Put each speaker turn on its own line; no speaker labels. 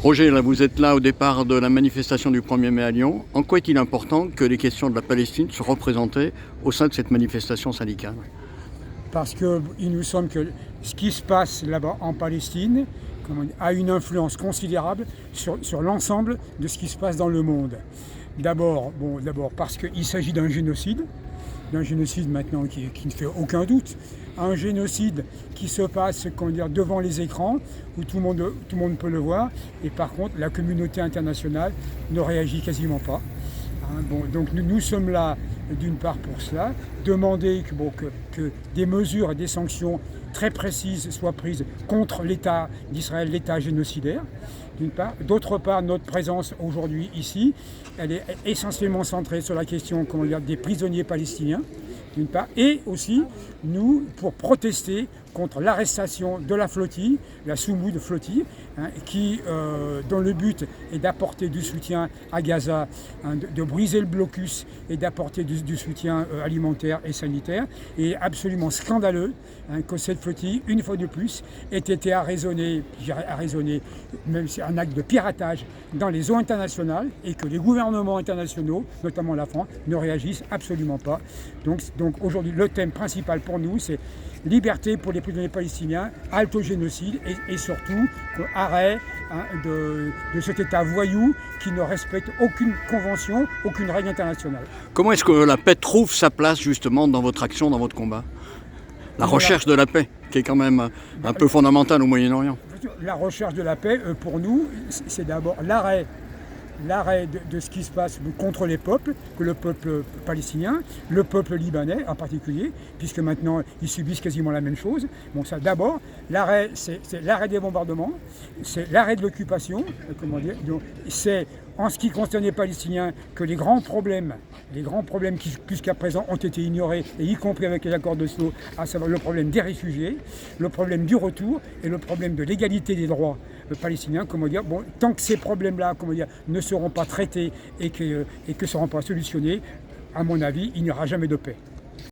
Roger, là, vous êtes là au départ de la manifestation du 1er mai à Lyon. En quoi est-il important que les questions de la Palestine soient représentées au sein de cette manifestation syndicale?
Parce qu'il nous semble que ce qui se passe là-bas en Palestine a une influence considérable sur l'ensemble de ce qui se passe dans le monde. D'abord parce qu'il s'agit d'un génocide maintenant qui ne fait aucun doute, un génocide qui se passe devant les écrans, où tout le monde peut le voir, et par contre la communauté internationale ne réagit quasiment pas. Donc nous sommes là d'une part pour cela, demander que des mesures et des sanctions très précises soient prises contre l'État d'Israël, l'État génocidaire, d'une part. D'autre part, notre présence aujourd'hui ici, elle est essentiellement centrée sur la question des prisonniers palestiniens, d'une part, et aussi nous pour protester contre l'arrestation de la flottille, la Soumoud flottille, dont le but est d'apporter du soutien à Gaza, de briser le blocus et d'apporter du soutien alimentaire et sanitaire. Et absolument scandaleux que cette flottille, une fois de plus, ait été arraisonnée, même si un acte de piratage dans les eaux internationales, et que les gouvernements internationaux, notamment la France, ne réagissent absolument pas. Donc aujourd'hui, le thème principal pour nous, c'est liberté pour les prisonniers palestiniens, halte au génocide et surtout arrêt de cet État voyou qui ne respecte aucune convention, aucune règle internationale.
Comment est-ce que la paix trouve sa place justement dans votre action, dans votre combat? La recherche de la paix, qui est quand même un peu fondamentale au Moyen-Orient.
La recherche de la paix, pour nous, c'est d'abord l'arrêt de ce qui se passe contre les peuples, que le peuple palestinien, le peuple libanais en particulier, puisque maintenant ils subissent quasiment la même chose. Bon, ça d'abord, l'arrêt, c'est l'arrêt des bombardements, c'est l'arrêt de l'occupation, donc, c'est en ce qui concerne les Palestiniens que les grands problèmes qui jusqu'à présent ont été ignorés, et y compris avec les accords d'Oslo, à savoir le problème des réfugiés, le problème du retour et le problème de l'égalité des droits palestiniens, tant que ces problèmes-là ne seront pas traités et que ne seront pas solutionnés, à mon avis, il n'y aura jamais de paix.